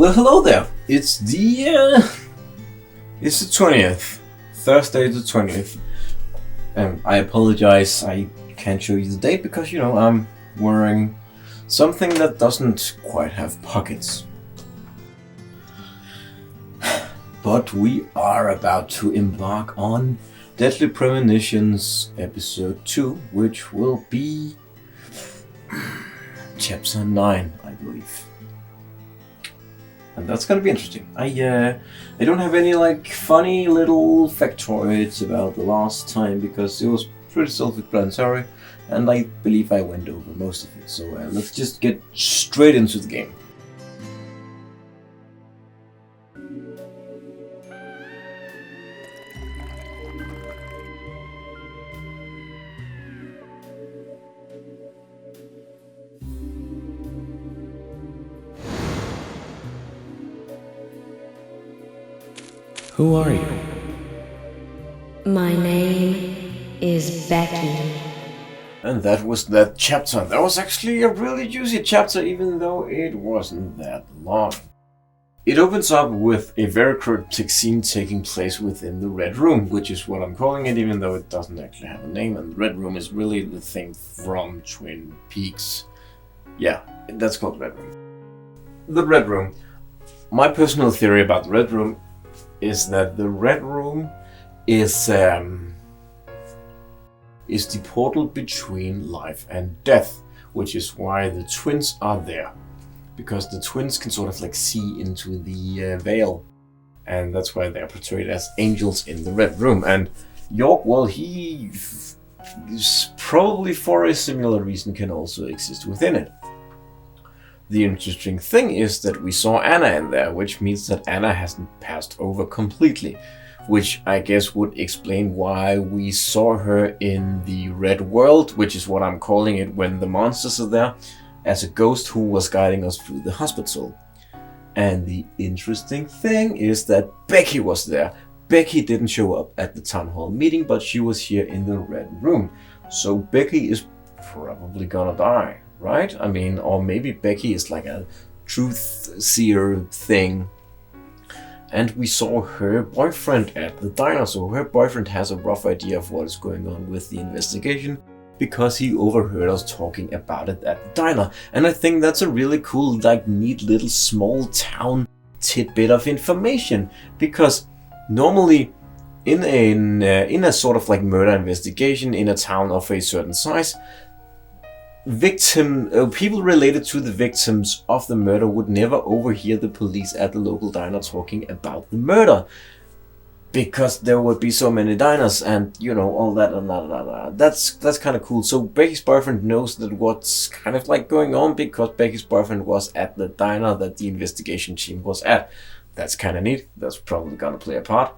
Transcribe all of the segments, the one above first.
Well, hello there. It's the 20th, Thursday the 20th. I apologize, I can't show you the date because I'm wearing something that doesn't quite have pockets. But we are about to embark on Deadly Premonitions episode 2, which will be chapter 9, I believe. And that's gonna be interesting. I don't have any funny little factoids about the last time because it was pretty self-explanatory, and I believe I went over most of it. So let's just get straight into the game. Who are you? My name is Becky. And that was that chapter. That was actually a really juicy chapter, even though it wasn't that long. It opens up with a very cryptic scene taking place within the Red Room, which is what I'm calling it, even though it doesn't actually have a name. And the Red Room is really the thing from Twin Peaks. Yeah, that's called the Red Room. The Red Room. My personal theory about the Red Room is that the Red Room is the portal between life and death, which is why the twins are there, because the twins can sort of see into the veil, and that's why they're portrayed as angels in the Red Room. And York, well, he is probably for a similar reason can also exist within it. The interesting thing is that we saw Anna in there, which means that Anna hasn't passed over completely, which I guess would explain why we saw her in the Red World, which is what I'm calling it when the monsters are there, as a ghost who was guiding us through the hospital. And the interesting thing is that Becky was there. Becky didn't show up at the town hall meeting, but she was here in the Red Room. So Becky is probably gonna die. Right? I mean, or maybe Becky is like a truth seer thing. And we saw her boyfriend at the diner, so her boyfriend has a rough idea of what is going on with the investigation because he overheard us talking about it at the diner. And I think that's a really cool, neat little small town tidbit of information, because normally in a sort of murder investigation in a town of a certain size, people related to the victims of the murder would never overhear the police at the local diner talking about the murder, because there would be so many diners and all that and that. That's kind of cool. So Becky's boyfriend knows that what's kind of going on, because Becky's boyfriend was at the diner that the investigation team was at. That's kind of neat. That's probably gonna play a part,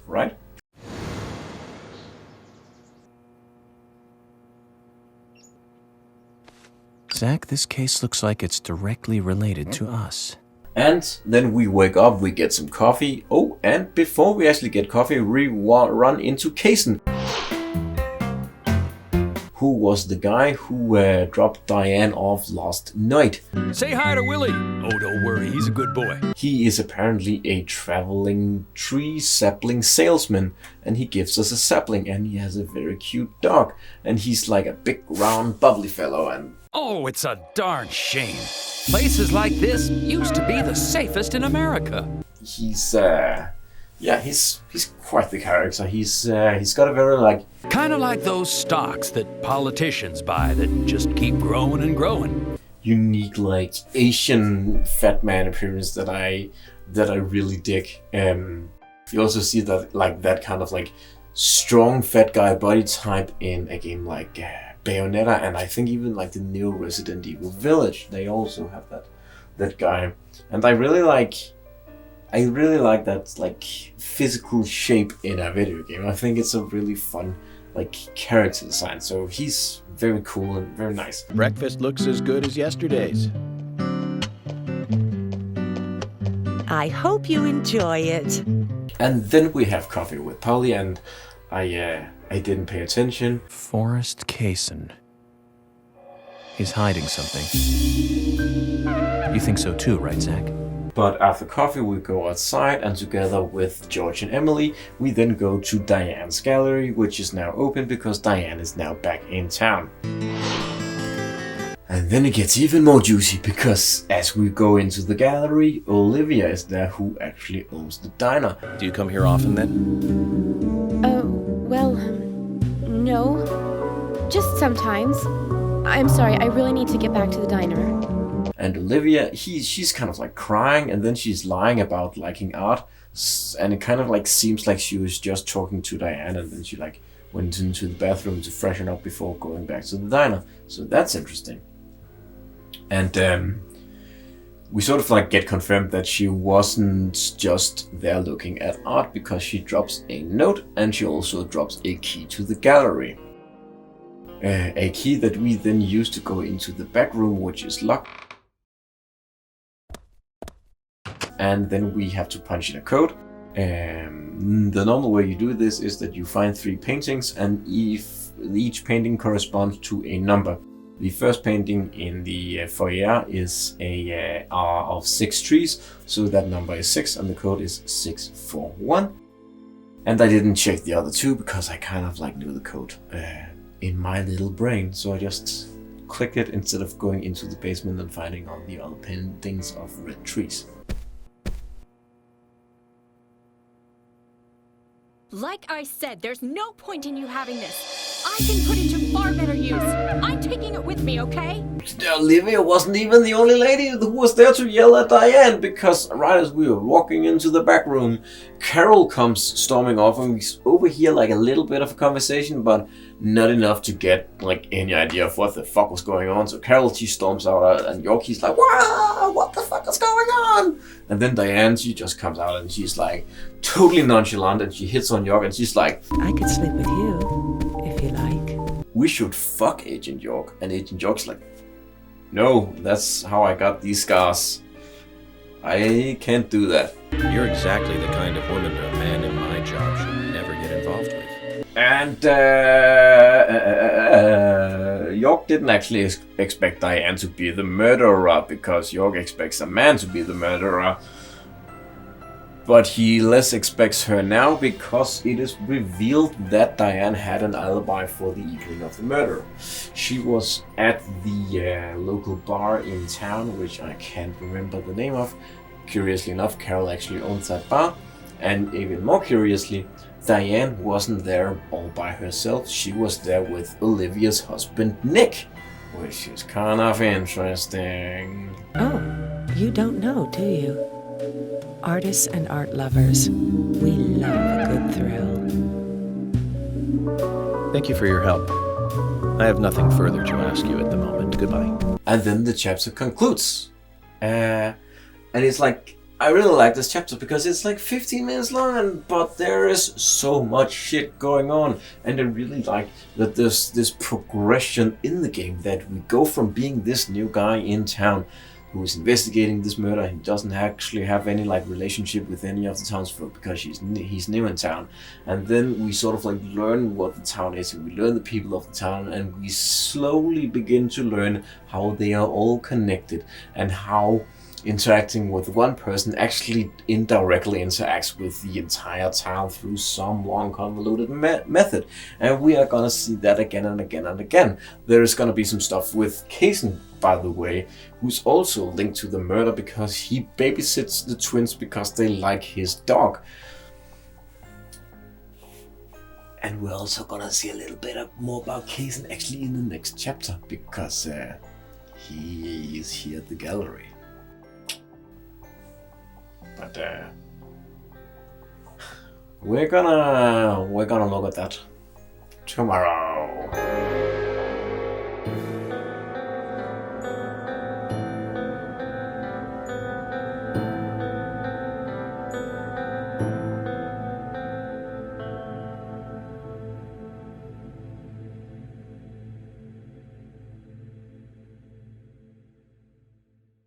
right? Zach, this case looks like it's directly related to us. And then we wake up, we get some coffee. Oh, and before we actually get coffee, we run into Kaysen, who was the guy who dropped Diane off last night. Say hi to Willie. Oh, don't worry, he's a good boy. He is apparently a traveling tree sapling salesman, and he gives us a sapling, and he has a very cute dog, and he's like a big round bubbly fellow. And oh, it's a darn shame. Places like this used to be the safest in America. He's quite the character. He's got a very kind of like those stocks that politicians buy that just keep growing and growing. Unique Asian fat man appearance that I really dig. You also see that that kind of strong fat guy body type in a game like Bayonetta, and I think even the new Resident Evil Village, they also have that guy. And I really like that physical shape in a video game. I think it's a really fun character design. So he's very cool and very nice. Breakfast looks as good as yesterday's. I hope you enjoy it. And then we have coffee with Polly, and I didn't pay attention. Forrest Kaysen. He's hiding something. You think so too, right, Zach? But after coffee we go outside, and together with George and Emily we then go to Diane's gallery, which is now open because Diane is now back in town. And then it gets even more juicy because as we go into the gallery, Olivia is there, who actually owns the diner. Do you come here often then? Well, no. Just sometimes. I'm sorry, I really need to get back to the diner. And Olivia, she's kind of like crying, and then she's lying about liking art, and it kind of like seems like she was just talking to Diane, and then she like went into the bathroom to freshen up before going back to the diner. So that's interesting. And we sort of like get confirmed that she wasn't just there looking at art, because she drops a note, and she also drops a key to the gallery. A key that we then use to go into the back room, which is locked. And then we have to punch in a code. The normal way you do this is that you find 3 paintings, and each painting corresponds to a number. The first painting in the foyer is a R of 6 trees, so that number is 6, and the code is 641. And I didn't check the other 2 because I kind of like knew the code in my little brain, so I just clicked it instead of going into the basement and finding all the other paintings of red trees. Like I said, there's no point in you having this. I can put it to far better use. I'm taking it with me, okay? Olivia wasn't even the only lady who was there to yell at Diane, because right as we were walking into the back room, Carol comes storming off, and we overhear like a little bit of a conversation, but not enough to get like any idea of what the fuck was going on. So Carol, she storms out, and Yorkie's like, "Wow, what the fuck is going on?" And then Diane, she just comes out, and she's like totally nonchalant, and she hits on York, and she's like, I could sleep with you, if you like. "We should fuck Agent York." And Agent York's like, "No, that's how I got these scars. I can't do that." You're exactly the kind of woman a man in my job should never get involved with. And York didn't actually expect Diane to be the murderer, because York expects a man to be the murderer. But he less expects her now, because it is revealed that Diane had an alibi for the evening of the murder. She was at the local bar in town, which I can't remember the name of. Curiously enough, Carol actually owns that bar. And even more curiously, Diane wasn't there all by herself. She was there with Olivia's husband, Nick, which is kind of interesting. Oh, you don't know, do you? Artists and art lovers, we love a good thrill. Thank you for your help. I have nothing further to ask you at the moment. Goodbye. And then the chapter concludes. And it's like, I really like this chapter because it's like 15 minutes long, but there is so much shit going on. And I really like that there's this progression in the game, that we go from being this new guy in town who is investigating this murder. He doesn't actually have any like relationship with any of the townsfolk because he's new in town. And then we sort of like learn what the town is, and we learn the people of the town, and we slowly begin to learn how they are all connected, and how interacting with one person actually indirectly interacts with the entire town through some long convoluted method. And we are gonna see that again and again and again. There is gonna be some stuff with Kaysen, by the way, who's also linked to the murder because he babysits the twins because they like his dog. And we're also gonna see a little bit more about Kaysen actually in the next chapter, because he is here at the gallery. But we're gonna look at that tomorrow.